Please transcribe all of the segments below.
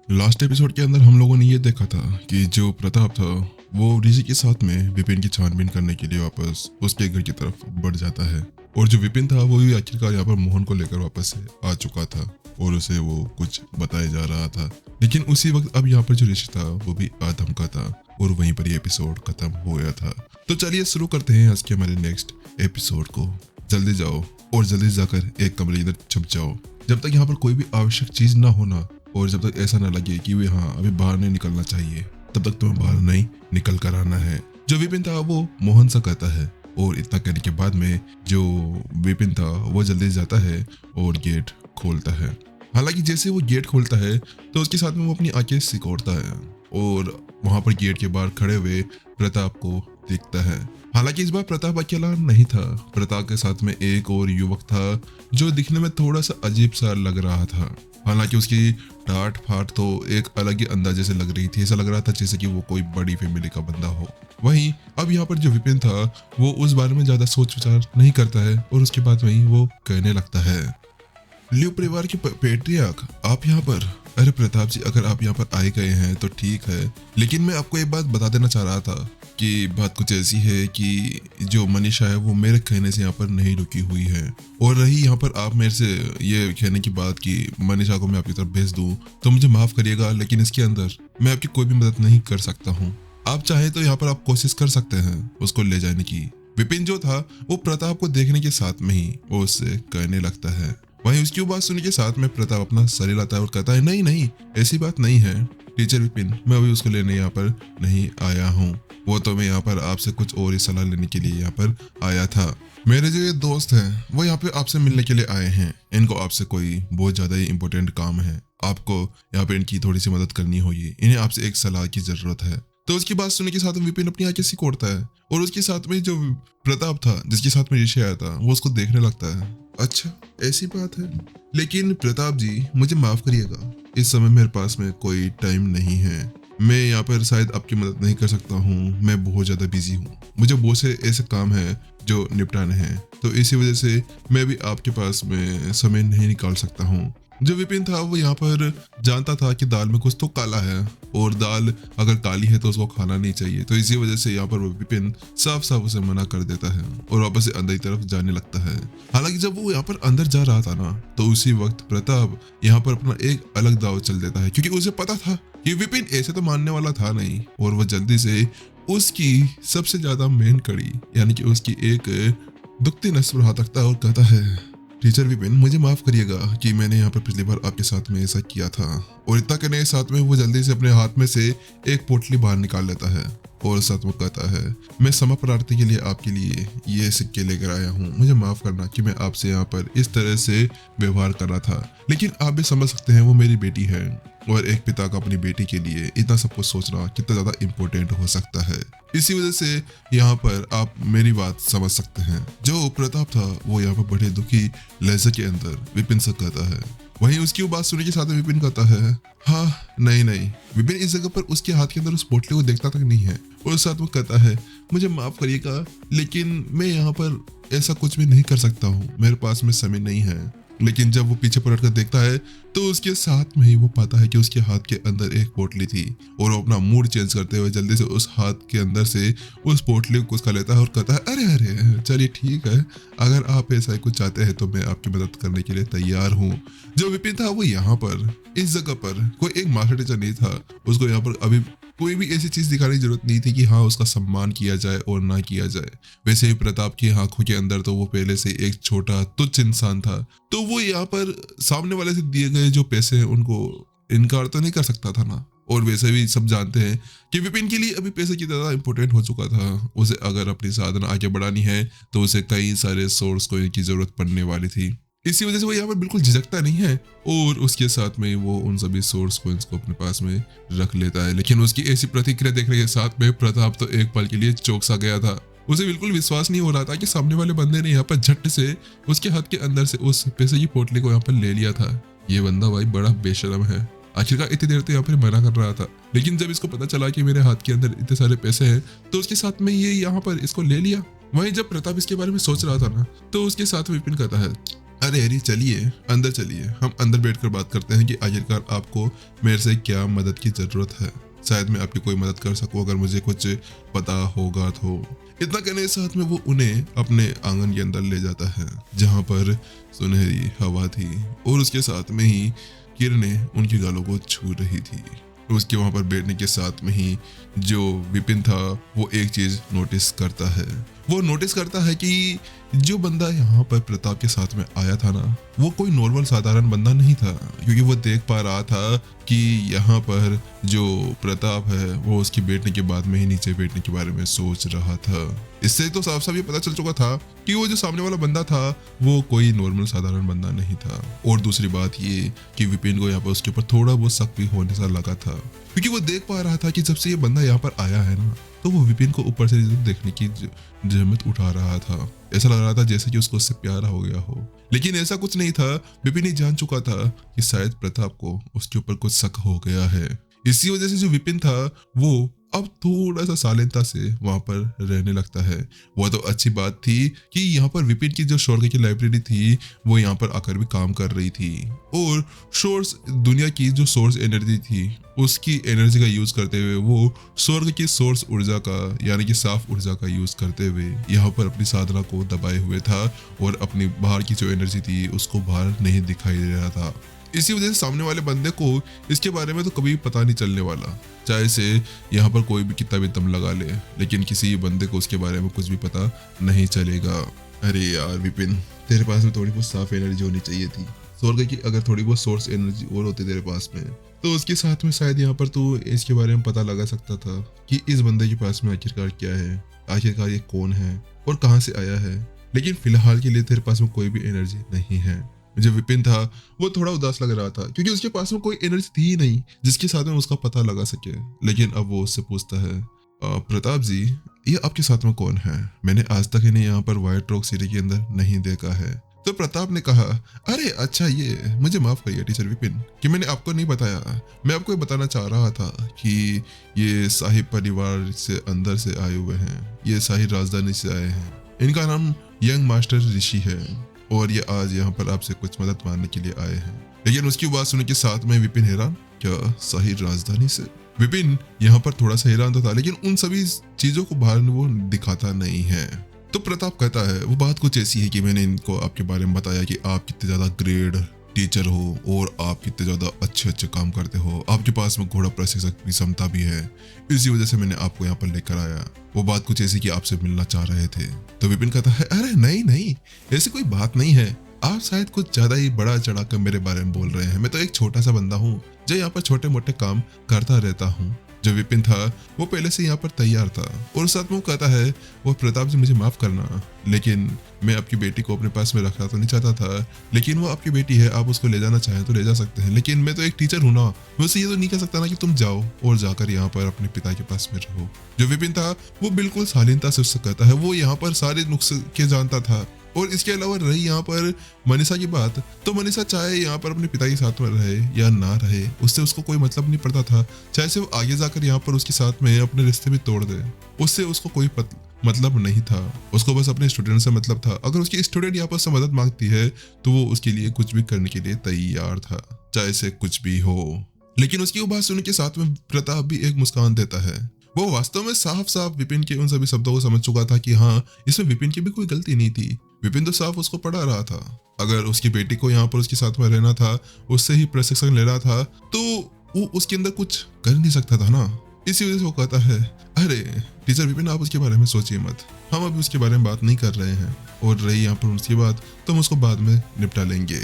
Last episode के अंदर हम लोगों ने ये देखा था कि जो प्रताप था वो ऋषि के साथ में विपिन की छानबीन करने के लिए वापस उसके घर की तरफ बढ़ जाता है। और जो विपिन था वो भी आखिरकार यहाँ पर मोहन को लेकर वापस से आ चुका था और उसे वो कुछ बताया जा रहा था। लेकिन उसी वक्त अब यहाँ पर जो ऋषि था वो भी आधमका था और वहीं पर ये एपिसोड खत्म हो गया था। तो चलिए शुरू करते हैं आज के हमारे नेक्स्ट एपिसोड को। जल्दी जाओ और जल्दी जाकर एक कमरे अंदर छुप जाओ जब तक यहाँ पर कोई भी आवश्यक चीज ना होना और जब तक ऐसा ना लगे कि वे हाँ अभी बाहर नहीं निकलना चाहिए तब तक तुम्हें बाहर नहीं निकल कर आना है। जो विपिन था वो मोहन से कहता है और इतना कहने के बाद में जो विपिन था वो जल्दी जाता है और गेट खोलता है। हालांकि जैसे वो गेट खोलता है तो उसके साथ में वो अपनी आंखें सिकोड़ता है और वहां पर गेट के बाहर खड़े हुए प्रताप को देखता है। हालांकि इस बार प्रताप अकेला नहीं था, प्रताप के साथ में एक और युवक था जो दिखने में थोड़ा सा अजीब सा लग रहा था। हालांकि उसकी टाट फाट तो एक अलग ही अंदाजे से लग रही थी, ऐसा लग रहा था जैसे कि वो कोई बड़ी फैमिली का बंदा हो। वहीं अब यहाँ पर जो विपिन था वो उस बारे में ज्यादा सोच विचार नहीं करता है और उसके बाद वहीं वो कहने लगता है, लियो परिवार के पेट्रियार्क आप यहाँ पर। अरे प्रताप जी, अगर आप यहाँ पर आए गए हैं तो ठीक है, लेकिन मैं आपको एक बात बता देना चाह रहा था कि बात कुछ ऐसी है कि जो मनीषा है वो मेरे कहने से यहाँ पर नहीं रुकी हुई है। और रही यहाँ पर आप मेरे से ये कहने की बात कि मनीषा को मैं आपकी तरफ भेज दूँ तो मुझे माफ करिएगा, लेकिन इसके अंदर मैं आपकी कोई भी मदद नहीं कर सकता हूँ। आप चाहे तो यहाँ पर आप कोशिश कर सकते हैं उसको ले जाने की। विपिन जो था वो प्रताप को देखने के साथ में ही वो उससे कहने लगता है। वहीं उसकी बात सुनने के साथ में प्रताप अपना सर हिलाता है और कहता है, नहीं नहीं ऐसी बात नहीं है टीचर विपिन, मैं अभी उसको लेने यहाँ पर नहीं आया हूँ। वो तो मैं यहाँ पर आपसे कुछ और ही सलाह लेने के लिए यहाँ पर आया था। मेरे जो ये दोस्त हैं वो यहाँ पे आपसे मिलने के लिए आए हैं, इनको आपसे कोई बहुत ज्यादा ही इम्पोर्टेंट काम है, आपको यहाँ पे इनकी थोड़ी सी मदद करनी होगी, इन्हें आपसे एक सलाह की जरूरत है। तो उसकी बात सुनने के साथ में विपिन अपनी आंखें सिकोड़ता है और उसके साथ में जो प्रताप था जिसके साथ में ऋषि आया था वो उसको देखने लगता है। अच्छा ऐसी बात है, लेकिन प्रताप जी मुझे माफ करिएगा, इस समय मेरे पास में कोई टाइम नहीं है, मैं यहाँ पर शायद आपकी मदद नहीं कर सकता हूँ, मैं बहुत ज़्यादा बिजी हूँ, मुझे बहुत से ऐसे काम हैं जो निपटाने हैं, तो इसी वजह से मैं भी आपके पास में समय नहीं निकाल सकता हूँ। जो विपिन था वो यहाँ पर जानता था कि दाल में कुछ तो काला है और दाल अगर काली है तो उसको खाना नहीं चाहिए, तो इसी वजह से यहाँ पर वो विपिन साफ साफ उसे मना कर देता है और वापस से अंदर की तरफ जाने लगता है। हालांकि जब वो यहाँ पर अंदर जा रहा था ना तो उसी वक्त प्रताप यहाँ पर अपना एक अलग दाव चल देता है, क्योंकि उसे पता था कि विपिन ऐसे तो मानने वाला था नहीं और वो जल्दी से उसकी सबसे ज्यादा मेन कड़ी यानी कि उसकी एक दुखती नस पर हाथ रखता है और कहता है, टीचर विपिन मुझे माफ करिएगा कि मैंने यहाँ पर पिछली बार आपके साथ में ऐसा किया था। और इतना करने के साथ में वो जल्दी से अपने हाथ में से एक पोटली बाहर निकाल लेता है और साथ में कहता है, मैं क्षमा प्रार्थना के लिए आपके लिए ये सिक्के लेकर आया हूँ, मुझे माफ करना कि मैं आपसे यहाँ पर इस तरह से व्यवहार कर रहा था, लेकिन आप भी समझ सकते हैं वो मेरी बेटी है और एक पिता का अपनी बेटी के लिए इतना सब कुछ सोचना कितना ज्यादा इम्पोर्टेंट हो सकता है, इसी वजह से यहाँ पर आप मेरी बात समझ सकते हैं। जो प्रताप था वो यहाँ पर बड़े दुखी लहजे के अंदर विपिन से कहता है। वहीं उसकी वो बात सुनने के साथ में विपिन कहता है, हाँ नहीं नहीं। विपिन इस जगह पर उसके हाथ के अंदर उस पोटली को देखता तक नहीं है और साथ में कहता है, मुझे माफ करिएगा लेकिन मैं यहाँ पर ऐसा कुछ भी नहीं कर सकता हूँ, मेरे पास में समय नहीं है। लेकिन जब वो पीछे पलट कर देखता है तो उसके साथ में ही वो पाता है कि उसके हाथ के अंदर एक पोटली थी और वो अपना मूड चेंज करते हुए जल्दी से उस हाथ के अंदर से उस पोटली को उसका लेता है और कहता है, अरे अरे चलिए ठीक है, अगर आप ऐसा कुछ चाहते हैं तो मैं आपकी मदद करने के लिए तैयार हूँ। जो विपिन था वो यहाँ पर इस जगह पर कोई एक मास्टर टीचर नहीं था, उसको यहाँ पर अभी कोई भी ऐसी चीज दिखाने की जरूरत नहीं थी कि हाँ उसका सम्मान किया जाए और ना किया जाए। वैसे ही प्रताप की आंखों के अंदर तो वो पहले से एक छोटा तुच्छ इंसान था, तो वो यहाँ पर सामने वाले से दिए गए जो पैसे हैं उनको इनकार तो नहीं कर सकता था ना। और वैसे भी सब जानते हैं कि विपिन के लिए अभी पैसे की ज्यादा इंपॉर्टेंट हो चुका था, उसे अगर अपनी साधना आगे बढ़ानी है तो उसे कई सारे सोर्स को इनकी जरूरत पड़ने वाली थी, इसी वजह से वो यहाँ पर बिल्कुल झिझकता नहीं है और उसके साथ में वो उन सभी सोर्स कोइंस को अपने पास में रख लेता है। लेकिन उसकी ऐसी प्रतिक्रिया देखने के साथ में प्रताप तो एक पल के लिए चौंक सा गया था, उसे बिल्कुल विश्वास नहीं हो रहा था कि सामने वाले बंदे ने यहाँ पर झट से उसके हाथ के अंदर से उस पैसे की पोटली को यहाँ पर ले लिया था। ये बंदा भाई बड़ा बेशरम है, आखिरकार इतनी देर तो यहाँ पर मना कर रहा था, लेकिन जब इसको पता चला कि मेरे हाथ के अंदर इतने सारे पैसे हैं तो उसके साथ में ये यहाँ पर इसको ले लिया। वहीं जब प्रताप इसके बारे में सोच रहा था ना तो उसके साथ विपिन कहता है, अरे अरे चलिए अंदर चलिए, हम अंदर बैठकर बात करते हैं कि आखिरकार आपको मेरे से क्या मदद की ज़रूरत है। शायद मैं आपकी कोई मदद कर सकूं अगर मुझे कुछ पता होगा तो। इतना कहने के साथ में वो उन्हें अपने आंगन के अंदर ले जाता है जहाँ पर सुनहरी हवा थी और उसके साथ में ही किरणें उनके गालों को छू रही थी। उसके वहां पर बैठने के साथ में ही जो विपिन था वो एक चीज नोटिस करता है। वो नोटिस करता है कि जो बंदा यहाँ पर प्रताप के साथ में आया था ना, वो कोई नॉर्मल साधारण बंदा नहीं था, क्योंकि वो देख पा रहा था कि यहाँ पर जो प्रताप है वो उसकी बैठने के बाद में ही नीचे बैठने के बारे में सोच रहा था। इससे तो साफ साफ ये पता चल चुका था कि वो जो सामने वाला बंदा था वो कोई नॉर्मल साधारण बंदा नहीं था। और दूसरी बात ये कि विपिन को यहाँ पर उसके ऊपर थोड़ा बहुत शक भी होने सा लगा था, क्योंकि वो देख पा रहा था कि जब से ये बंदा यहाँ पर आया है ना, तो वो विपिन को ऊपर से देखने की जहमत उठा रहा था। ऐसा लग रहा था जैसे कि उसको उससे प्यार हो गया हो, लेकिन ऐसा कुछ नहीं था। विपिन ही जान चुका था कि शायद प्रताप को उसके ऊपर कुछ शक हो गया है। इसी वजह से जो विपिन था वो अब थोड़ा सा शालीनता से वहां पर रहने लगता है। वो तो अच्छी बात थी कि यहाँ पर विपिन की जो स्वर्ग की लाइब्रेरी थी वो यहाँ पर आकर भी काम कर रही थी, और सोर्स दुनिया की जो सोर्स एनर्जी थी उसकी एनर्जी का यूज करते हुए वो स्वर्ग की सोर्स ऊर्जा का यानी कि साफ ऊर्जा का यूज करते हुए यहाँ पर अपनी साधना को दबाए हुए था और अपनी बाहर की जो एनर्जी थी उसको बाहर नहीं दिखाई दे रहा था। इसी वजह से सामने वाले बंदे को इसके बारे में तो कभी पता नहीं चलने वाला, चाहे से यहाँ पर कोई भी कितना भी दम लगा ले, लेकिन किसी बंदे को उसके बारे में कुछ भी पता नहीं चलेगा। अरे यार विपिन, तेरे पास में थोड़ी बहुत साफ एनर्जी होनी चाहिए थी। स्वर्ग की अगर थोड़ी बहुत सोर्स एनर्जी और होती तेरे पास में तो उसके साथ में शायद यहाँ पर तू इसके बारे में पता लगा सकता था कि इस बंदे के पास में आखिरकार क्या है, आखिरकार ये कौन है और कहाँ से आया है। लेकिन फिलहाल के लिए तेरे पास में कोई भी एनर्जी नहीं है। जो विपिन था वो थोड़ा उदास लग रहा था, क्योंकि उसके पास में कोई एनर्जी थी ही नहीं जिसके साथ में उसका पता लगा सके। लेकिन अब वो उससे पूछता है, प्रताप जी, ये आपके साथ में कौन है? मैंने आज तक इन्हें यहाँ पर व्हाइट रॉक सिटी के अंदर नहीं देखा है। तो प्रताप ने कहा, अरे अच्छा, ये मुझे माफ करिए टीचर विपिन कि मैंने आपको नहीं बताया। मैं आपको ये बताना चाह रहा था कि ये शाही परिवार से अंदर से आए हुए हैं, ये शाही राजधानी से आए हैं। इनका नाम यंग मास्टर ऋषि है और ये आज यहाँ पर आपसे कुछ मदद मांगने के लिए आए हैं। लेकिन उसकी बात सुनने के साथ में विपिन हैरान, क्या शाही राजधानी से? विपिन यहाँ पर थोड़ा सा हैरान तो था, लेकिन उन सभी चीजों को बाहर वो दिखाता नहीं है। तो प्रताप कहता है, वो बात कुछ ऐसी है कि मैंने इनको आपके बारे में बताया कि आप कितने ज्यादा ग्रेड टीचर हो और आप कितने ज्यादा अच्छे अच्छे काम करते हो, आपके पास में घोड़ा प्रशिक्षक की क्षमता भी है, इसी वजह से मैंने आपको यहाँ पर लेकर आया। वो बात कुछ ऐसी कि आपसे मिलना चाह रहे थे। तो विपिन कहता है, अरे नहीं नहीं, ऐसी कोई बात नहीं है, आप शायद कुछ ज्यादा ही बड़ा चढ़ा कर मेरे बारे में बोल रहे हैं। मैं तो एक छोटा सा बंदा हूँ जो यहाँ पर छोटे मोटे काम करता रहता हूँ। जो विपिन था वो पहले से यहाँ पर तैयार था और साथ में वो कहता है, वो प्रताप जी मुझे माफ करना, लेकिन मैं आपकी बेटी को अपने पास में रखना तो नहीं चाहता था, लेकिन वो आपकी बेटी है, आप उसको ले जाना चाहें तो ले जा सकते हैं, लेकिन मैं तो एक टीचर हूँ ना, मैं उससे ये तो नहीं कह सकता ना कि तुम जाओ और जाकर यहाँ पर अपने पिता के पास में रहो। जो विपिन था वो बिल्कुल शालीनता से उससे कहता है, वो यहाँ पर सारे नुस्खे जानता था। और इसके अलावा रही यहाँ पर मनीषा की बात, तो मनीषा चाहे यहाँ पर अपने पिता के साथ में रहे या ना रहे, उससे उसको कोई मतलब नहीं पड़ता था। चाहे से वो आगे जाकर यहाँ पर उसके साथ में अपने रिश्ते भी तोड़ दे, उससे उसको कोई मतलब नहीं था। उसको बस अपने स्टूडेंट से मतलब था। अगर उसकी स्टूडेंट यहाँ पर से मदद मांगती है तो वो उसके लिए कुछ भी करने के लिए तैयार था, चाहे से कुछ भी हो। लेकिन उसकी वो बात सुनने के साथ में प्रताप भी एक मुस्कान देता है। वो वास्तव में साफ साफ विपिन के उन सभी शब्दों को समझ चुका था कि हाँ, इसमें विपिन की भी कोई गलती नहीं थी। विपिन तो साफ उसको पढ़ा रहा था। अगर उसकी बेटी को यहाँ पर उसके साथ में रहना था, उससे ही प्रशिक्षण लेना था, तो वो उसके अंदर कुछ कर नहीं सकता था ना। इसी वजह से वो कहता है, अरे टीचर विपिन, आप उसके बारे में सोचिए मत, हम अभी उसके बारे में बात नहीं कर रहे हैं, और रही यहाँ पर उसकी बात तो हम उसको बाद में निपटा लेंगे।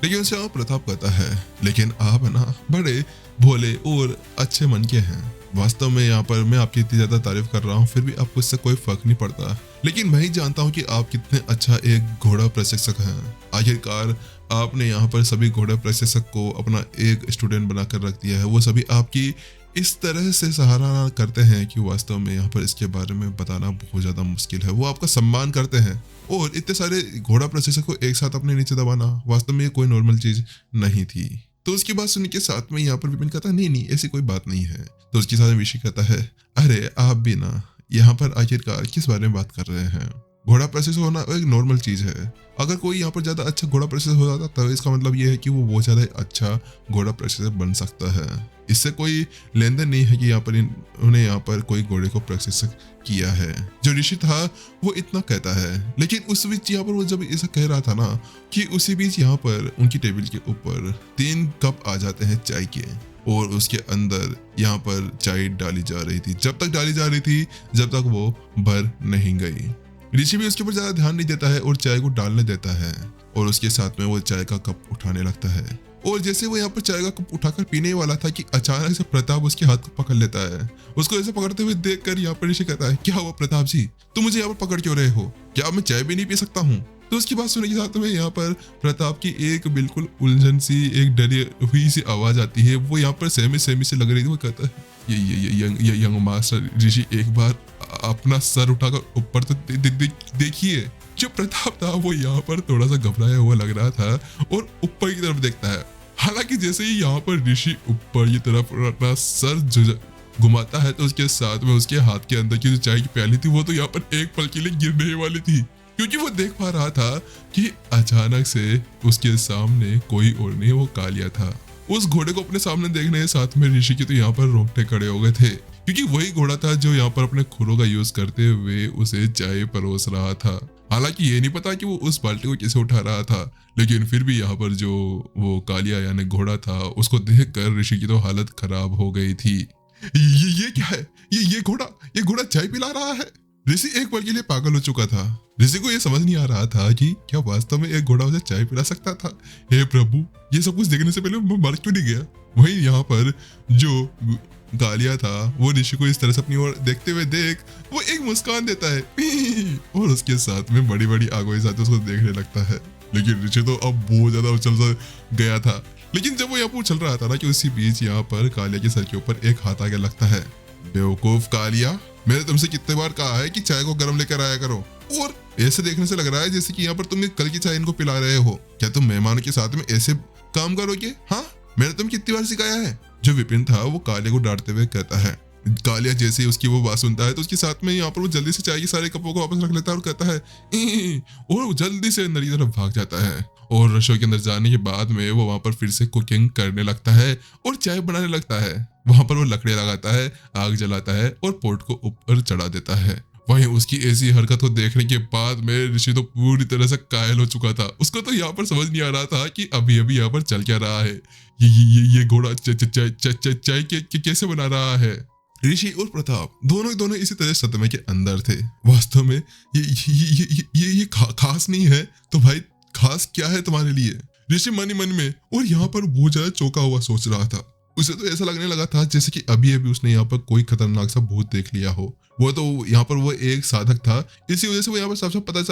लेकिन उससे प्रताप कहता है, लेकिन आप ना बड़े भोले और अच्छे मन के हैं। वास्तव में यहाँ पर मैं आपकी इतनी ज्यादा तारीफ कर रहा हूँ, फिर भी आपको इससे कोई फर्क नहीं पड़ता। लेकिन मैं ही जानता हूँ कि आप कितने अच्छा एक घोड़ा प्रशिक्षक हैं। आखिरकार आपने यहाँ पर सभी घोड़ा प्रशिक्षक को अपना एक स्टूडेंट बनाकर रख दिया है। वो सभी आपकी इस तरह से सराहना करते हैं कि वास्तव में यहाँ पर इसके बारे में बताना बहुत ज्यादा मुश्किल है। वो आपका सम्मान करते हैं, और इतने सारे घोड़ा प्रशिक्षक को एक साथ अपने नीचे दबाना वास्तव में कोई नॉर्मल चीज नहीं थी। तो उसकी बात सुनने के साथ में यहाँ पर विपिन कहता है, नहीं नहीं, ऐसी कोई बात नहीं है। तो उसके साथ विशी कहता है, अरे आप भी ना यहाँ पर आखिरकार किस बारे में बात कर रहे हैं? घोड़ा प्रोसेस होना एक नॉर्मल चीज है। अगर कोई यहाँ पर ज्यादा अच्छा घोड़ा प्रोसेस हो जाता तो इसका मतलब ये है कि वो बहुत ज्यादा अच्छा घोड़ा प्रोसेसर बन सकता है। इससे कोई लेन देन नहीं है कि यहाँ पर उन्हें यहाँ पर कोई घोड़े को प्रोसेस किया है। जो ऋषि था वो इतना कहता है, लेकिन उस बीच यहाँ पर वो जब ऐसा कह रहा था ना कि उसी बीच यहाँ पर उनकी टेबल के ऊपर 3 कप आ जाते हैं चाय के, और उसके अंदर यहाँ पर चाय डाली जा रही थी। जब तक डाली जा रही थी जब तक वो भर नहीं गई। ऋषि भी उसके ऊपर ज्यादा ध्यान नहीं देता है और चाय को डालने देता है, और उसके साथ में वो चाय का कप उठाने लगता है। और जैसे वो यहाँ पर चाय का कप उठाकर पीने वाला था कि अचानक से प्रताप उसके हाथ को पकड़ लेता है। उसको ऐसे पकड़ते हुए देखकर यहाँ पर ऋषि कहता है, क्या हुआ प्रताप जी, तुम मुझे यहाँ पर पकड़ क्यों रहे हो? क्या मैं चाय भी नहीं पी सकता हूँ? तो उसकी बात सुनने के साथ में यहाँ पर प्रताप की एक बिल्कुल उलझन सी, एक डरी हुई सी आवाज आती है। वो यहाँ पर सहमी से लग रही थी। वो कहता है, ये यंग मास्टर ऋषि, एक बार अपना सर उठाकर ऊपर तो देखिए। जो प्रताप था वो यहाँ पर थोड़ा सा घबराया हुआ लग रहा था और ऊपर की तरफ देखता है। हालांकि जैसे ही यहाँ पर ऋषि ऊपर की तरफ अपना सर घुमाता है तो उसके साथ में उसके हाथ के अंदर की जो चाय की प्याली थी वो तो यहाँ पर एक पल के लिए गिरने वाली थी, क्योंकि वो देख पा रहा था कि अचानक से उसके सामने कोई और नहीं, वो कालिया था। उस घोड़े को अपने सामने देखने के साथ में ऋषि की तो यहाँ पर रोंगटे खड़े हो गए थे, क्योंकि वही घोड़ा था जो यहाँ पर अपने खुरों का यूज करते हुए उसे चाय परोस रहा था। हालांकि ये नहीं पता कि वो उस बाल्टी को कैसे उठा रहा था, लेकिन फिर भी यहाँ पर जो वो कालिया यानी घोड़ा था उसको देखकर ऋषि की तो हालत खराब हो गई थी। ये क्या है? ये घोड़ा चाय पिला रहा है। ऋषि एक पल के लिए पागल हो चुका था। ऋषि को ये समझ नहीं आ रहा था कि क्या वास्तव में एक घोड़ा उसे चाय पिला सकता था। हे प्रभु, ये सब कुछ देखने से पहले मैं मर क्यों नहीं गया? वहीं यहाँ पर जो कालिया था वो ऋषि को इस तरह से अपनी ओर देखते हुए वो एक मुस्कान देता है और उसके साथ में बड़ी बड़ी आंखों के साथ उसको देखने लगता है। लेकिन ऋषि तो अब बहुत ज्यादा उछल सा गया था। लेकिन जब वो यहाँ पर उछल रहा था ना कि उसी बीच यहाँ पर कालिया के सर के ऊपर एक हाथ आगे लगता है। बेवकूफ कालिया, मैंने तुमसे कितने बार कहा है कि चाय को गर्म लेकर आया करो, और ऐसे देखने से लग रहा है जैसे कि यहाँ पर तुम कल की चाय इनको पिला रहे हो। क्या तुम मेहमानों के साथ में ऐसे काम करोगे? हाँ, मैंने तुम कितनी बार सिखाया है? जो विपिन था वो कालिया को डांटते हुए कहता है। कालिया जैसे ही उसकी वो बात सुनता है तो उसके साथ में यहाँ पर वो जल्दी से चाय के सारे कपों को वापस रख लेता है और कहता है और वो जल्दी से अंदर की तरफ भाग जाता है। और रसोई के अंदर जाने के बाद में वो वहां पर फिर से कुकिंग करने लगता है और चाय बनाने लगता है। वहां पर वो लकड़ियां लगाता है, आग जलाता है और पोट को ऊपर चढ़ा देता है। वहीं उसकी ऐसी हरकत को देखने के बाद में ऋषि तो पूरी तरह से कायल हो चुका था। उसको तो यहाँ पर समझ नहीं आ रहा था कि अभी अभी यहाँ पर चल क्या रहा है। ये घोड़ा चाय कैसे बना रहा है। ऋषि और प्रताप दोनों इसी तरह सदमे के अंदर थे। वास्तव में ये खास नहीं है तो भाई खास क्या है तुम्हारे लिए? ऋषि मन ही मन में और यहाँ पर बहुत ज्यादा चौंका हुआ सोच रहा था। उसे तो ऐसा लगने लगा था जैसे कि अभी अभी उसने यहाँ पर कोई खतरनाक सा भूत देख लिया हो। वो तो यहाँ पर वो एक साधक था, इसी वजह से वो यहाँ पर साफ पता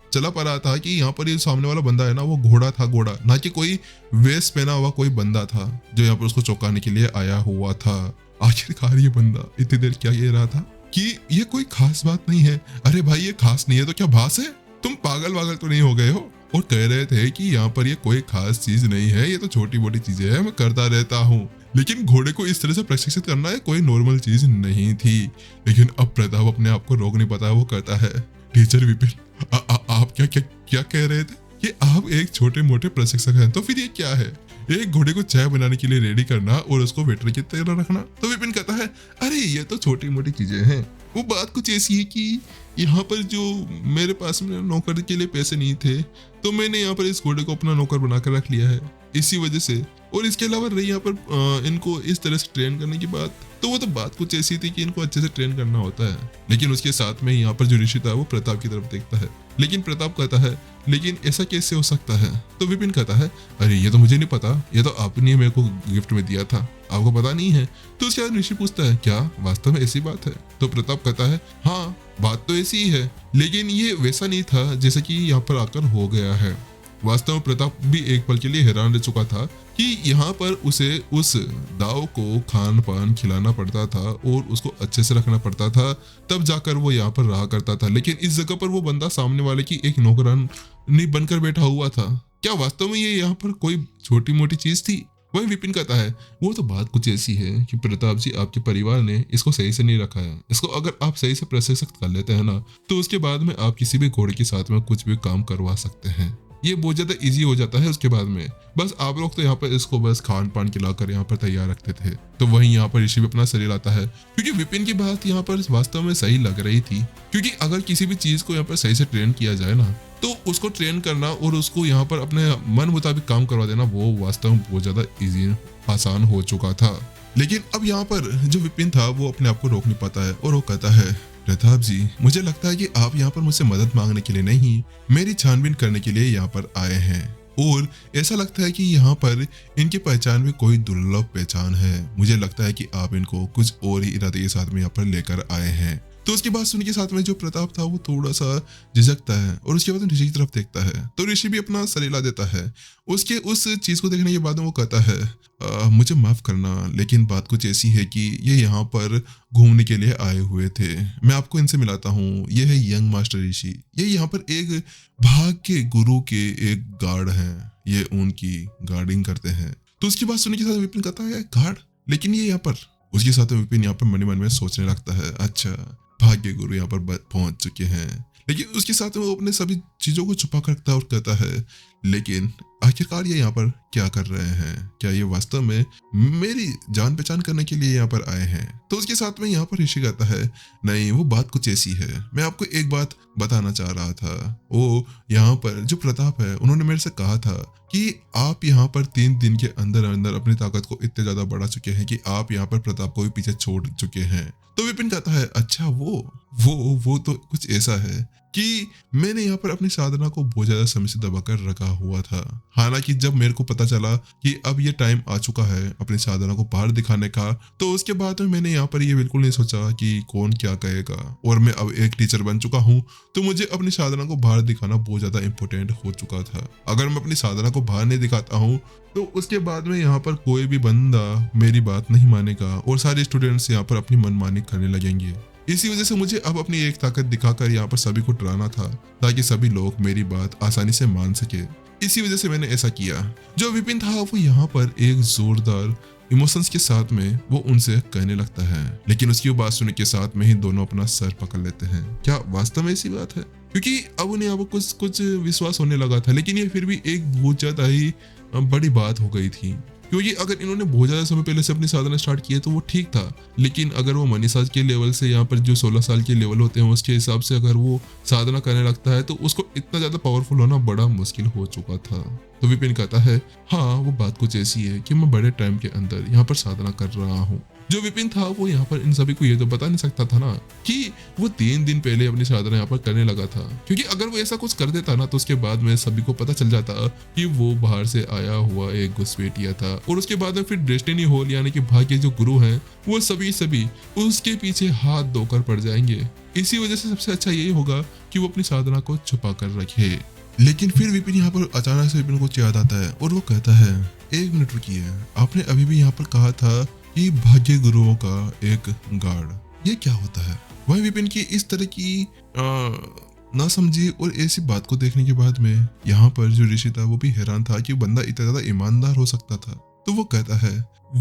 चला पा रहा था कि यहाँ पर ये सामने वाला बंदा है ना वो घोड़ा था, घोड़ा ना कि कोई वेश पहना हुआ कोई बंदा था जो यहाँ पर उसको चौंकाने के लिए आया हुआ था। आखिरकार ये बंदा इतनी देर क्या कह रहा था कि ये कोई खास बात नहीं है। अरे भाई ये खास नहीं है तो क्या भास है? तुम पागल वागल तो नहीं हो गए हो? और कह रहे थे कि यहाँ पर ये कोई खास चीज नहीं है, ये तो छोटी मोटी चीजें हैं, मैं करता रहता हूँ। लेकिन घोड़े को इस तरह से प्रशिक्षित करना है कोई नॉर्मल चीज नहीं थी। लेकिन अब प्रताप अपने आप को रोक नहीं पाता। वो कहता है, टीचर विपिन आप क्या कह रहे थे कि आप एक छोटे मोटे प्रशिक्षक हैं, तो फिर ये क्या है? एक घोड़े को चाय बनाने के लिए रेडी करना और उसको वेटर की तरह रखना। तो विपिन कहता है, अरे ये तो छोटी मोटी चीजें हैं। वो बात कुछ ऐसी है कि यहाँ पर जो मेरे पास में नौकर के लिए पैसे नहीं थे तो मैंने यहाँ पर इस घोड़े को अपना नौकर बनाकर रख लिया है, इसी वजह से। और इसके अलावा रही यहाँ पर इनको इस तरह से ट्रेन करने की बात, तो वो तो बात कुछ ऐसी थी कि इनको अच्छे से ट्रेन करना होता है। लेकिन उसके साथ में यहाँ पर जो ऋषि था वो प्रताप की तरफ देखता है। लेकिन प्रताप कहता है, लेकिन ऐसा कैसे हो सकता है? तो विपिन कहता है, अरे ये तो मुझे नहीं पता, ये तो आपने मेरे को गिफ्ट में दिया था, आपको पता नहीं है? तो उसके बाद ऋषि पूछता है, क्या वास्तव में ऐसी बात है? तो प्रताप कहता है, हाँ बात तो ऐसी ही है, लेकिन ये वैसा नहीं था जैसा कि यहाँ पर आकर हो गया है। वास्तव में प्रताप भी एक पल के लिए हैरान रह चुका था कि यहाँ पर उसे उस दाव को खान पान खिलाना पड़ता था और उसको अच्छे से रखना पड़ता था, तब जाकर वो यहाँ पर रहा करता था। लेकिन इस जगह पर वो बंदा सामने वाले की एक नौकरानी बनकर बैठा हुआ था। क्या वास्तव में ये यहाँ पर कोई छोटी मोटी चीज थी? वही विपिन कहता है वो तो बात कुछ ऐसी है कि प्रताप जी आपके परिवार ने इसको सही से नहीं रखा है। इसको अगर आप सही से प्रशिक्षित कर लेते हैं ना तो उसके बाद में आप किसी भी घोड़े के साथ में कुछ भी काम करवा सकते हैं। ये बहुत ज्यादा इजी हो जाता है उसके बाद में। बस आप लोग तो यहाँ पर इसको बस खान पान खिलाकर यहाँ पर तैयार रखते थे। तो वहीं यहाँ पर ऋषि भी अपना शरीर आता है, क्योंकि विपिन की बात यहाँ पर वास्तव में सही लग रही थी। क्योंकि अगर किसी भी चीज को यहाँ पर सही से ट्रेन किया जाए ना तो उसको ट्रेन करना और उसको यहाँ पर अपने मन मुताबिक काम करवा देना वो वास्तव में बहुत ज्यादा इजी आसान हो चुका था। लेकिन अब यहाँ पर जो विपिन था वो अपने आप को रोक नहीं पाता है और वो कहता है प्रताप जी मुझे लगता है कि आप यहाँ पर मुझसे मदद मांगने के लिए नहीं, मेरी छानबीन करने के लिए यहाँ पर आए हैं। और ऐसा लगता है कि यहाँ पर इनकी पहचान में कोई दुर्लभ पहचान है। मुझे लगता है कि आप इनको कुछ और ही इरादे के साथ में यहाँ पर लेकर आए हैं। तो उसकी बात सुनने के साथ में जो प्रताप था वो थोड़ा सा झिझकता है और उसके बाद ऋषि की तरफ देखता है तो ऋषि भी अपना सलीला देता है। उसके उस चीज को देखने के बाद वो कहता है मुझे माफ करना लेकिन बात कुछ ऐसी है कि ये यहाँ पर घूमने के लिए आए हुए थे। मैं आपको इनसे मिलाता हूँ, ये है यंग मास्टर ऋषि। ये यहाँ पर एक भाग्य गुरु के एक गार्ड हैं, ये उनकी गार्डिंग करते हैं। तो उसकी बात सुनने के साथ विपिन कहता है गार्ड, लेकिन ये यहाँ पर उसके साथ विपिन यहाँ पर मन ही मन में सोचने लगता है अच्छा भाग्य गुरु यहाँ पर पहुंच चुके हैं। लेकिन उसके साथ में वो अपने सभी चीजों को छुपा कर रखता है और कहता है लेकिन आखिरकार ये यहाँ पर क्या कर रहे हैं, क्या ये वास्तव में मेरी जान पहचान करने के लिए यहाँ पर आए हैं। तो उसके साथ में यहाँ पर ऋषि कहता है नहीं वो बात कुछ ऐसी है, मैं आपको एक बात बताना चाह रहा था। वो यहाँ पर जो प्रताप है उन्होंने मेरे से कहा था कि आप यहाँ पर 3 दिन के अंदर अंदर अपनी ताकत को इतने ज्यादा बढ़ा चुके हैं कि आप यहाँ पर प्रताप को भी पीछे छोड़ चुके हैं। तो विपिन कहता है अच्छा वो तो कुछ ऐसा है कि मैंने यहाँ पर अपनी साधना को बहुत ज्यादा समय से दबाकर रखा हुआ था। हालांकि जब मेरे को पता चला कि अब ये टाइम आ चुका है अपनी साधना को बाहर दिखाने का तो उसके बाद में मैंने यहाँ पर ये बिल्कुल नहीं सोचा कि कौन क्या कहेगा। और मैं अब एक टीचर बन चुका हूँ तो मुझे अपनी साधना को बाहर दिखाना बहुत ज्यादा इंपॉर्टेंट हो चुका था। अगर मैं अपनी साधना को बाहर नहीं दिखाता हूँ तो उसके बाद में यहाँ पर कोई भी बंदा मेरी बात नहीं मानेगा और सारे स्टूडेंट्स यहाँ पर अपनी मनमानी करने लगेंगे। इसी वजह से मुझे अब अपनी एक ताकत दिखाकर यहाँ पर सभी को डराना था ताकि सभी लोग मेरी बात आसानी से मान सके। इसी वजह से मैंने ऐसा किया। जो विपिन था वो यहाँ पर एक जोरदार इमोशंस के साथ में वो उनसे कहने लगता है, लेकिन उसकी बात सुनने के साथ में ही दोनों अपना सर पकड़ लेते हैं। क्या वास्तव में ऐसी बात है? क्योंकि अब उन्हें अब कुछ विश्वास होने लगा था, लेकिन ये फिर भी एक बहुत ज्यादा ही बड़ी बात हो गई थी। क्योंकि अगर इन्होंने बहुत ज्यादा समय पहले से अपनी साधना स्टार्ट की है तो वो ठीक था, लेकिन अगर वो मनीषा के लेवल से यहाँ पर जो 16 साल के लेवल होते हैं उसके हिसाब से अगर वो साधना करने लगता है तो उसको इतना ज्यादा पावरफुल होना बड़ा मुश्किल हो चुका था। तो विपिन कहता है हाँ वो बात कुछ ऐसी है कि मैं बड़े टाइम के अंदर यहाँ पर साधना कर रहा हूँ। जो विपिन था वो यहाँ पर इन सभी को ये तो बता नहीं सकता था ना कि वो 3 दिन पहले अपनी साधना यहाँ पर करने लगा था। क्योंकि अगर वो ऐसा कुछ कर देता ना तो उसके बाद में सभी को पता चल जाता कि वो बाहर से आया हुआ एक घुसपैठिया था। और उसके बाद में फिर डेस्टिनी होल यानी कि भाग्य जो गुरु हैं वो सभी उसके पीछे हाथ धोकर पड़ जाएंगे। इसी वजह से सबसे अच्छा यही होगा कि वो अपनी साधना को छुपा कर रखे। लेकिन फिर विपिन यहाँ पर अचानक से विपिन को याद आता है और वो कहता है 1 मिनट रुकिए, आपने अभी भी यहाँ पर कहा था कि भाग्य गुरुओं का एक गार्ड, ये क्या होता है? वही विपिन की इस तरह की ना समझी और ऐसी बात को देखने के बाद में यहाँ पर जो ऋषि था वो भी हैरान था कि बंदा इतना ज्यादा ईमानदार हो सकता था। तो वो कहता है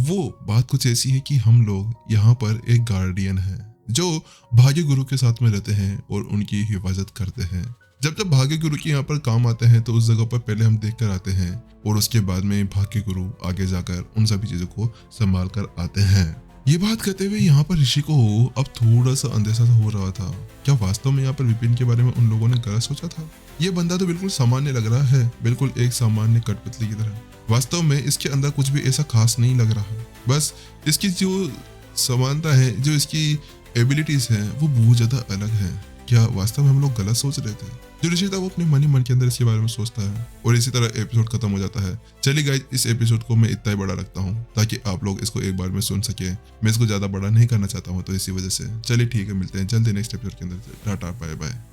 वो बात कुछ ऐसी है कि हम लोग यहाँ पर एक गार्डियन है जो भाग्य गुरु के साथ में रहते हैं और उनकी हिफाजत करते हैं। जब भाग्य गुरु के यहाँ पर काम आते हैं तो उस जगह पर पहले हम देख कर आते हैं और उसके बाद में भाग्य गुरु आगे जाकर उन सभी चीजों को संभाल कर आते हैं। ये बात कहते हुए यहाँ पर ऋषि को अब थोड़ा सा अंदेशा हो रहा था, क्या वास्तव में यहाँ पर विपिन के बारे में उन लोगों ने गलत सोचा था? ये बंदा तो बिल्कुल सामान्य लग रहा है, बिल्कुल एक सामान्य कठपुतली की तरह। वास्तव में इसके अंदर कुछ भी ऐसा खास नहीं लग रहा, बस इसकी जो समानता है, जो इसकी एबिलिटीज है वो बहुत ज्यादा अलग है। क्या वास्तव में हम लोग गलत सोच रहे थे? जो ऋषि था वो अपने मन के अंदर इसके बारे में सोचता है और इसी तरह एपिसोड खत्म हो जाता है। चलिए गाइस, इस एपिसोड को मैं इतना ही बड़ा रखता हूँ ताकि आप लोग इसको एक बार में सुन सके। मैं इसको ज्यादा बड़ा नहीं करना चाहता हूँ, तो इसी वजह से चलिए ठीक है, मिलते हैं जल्दी नेक्स्ट एपिसोड के अंदर। Tata bye bye.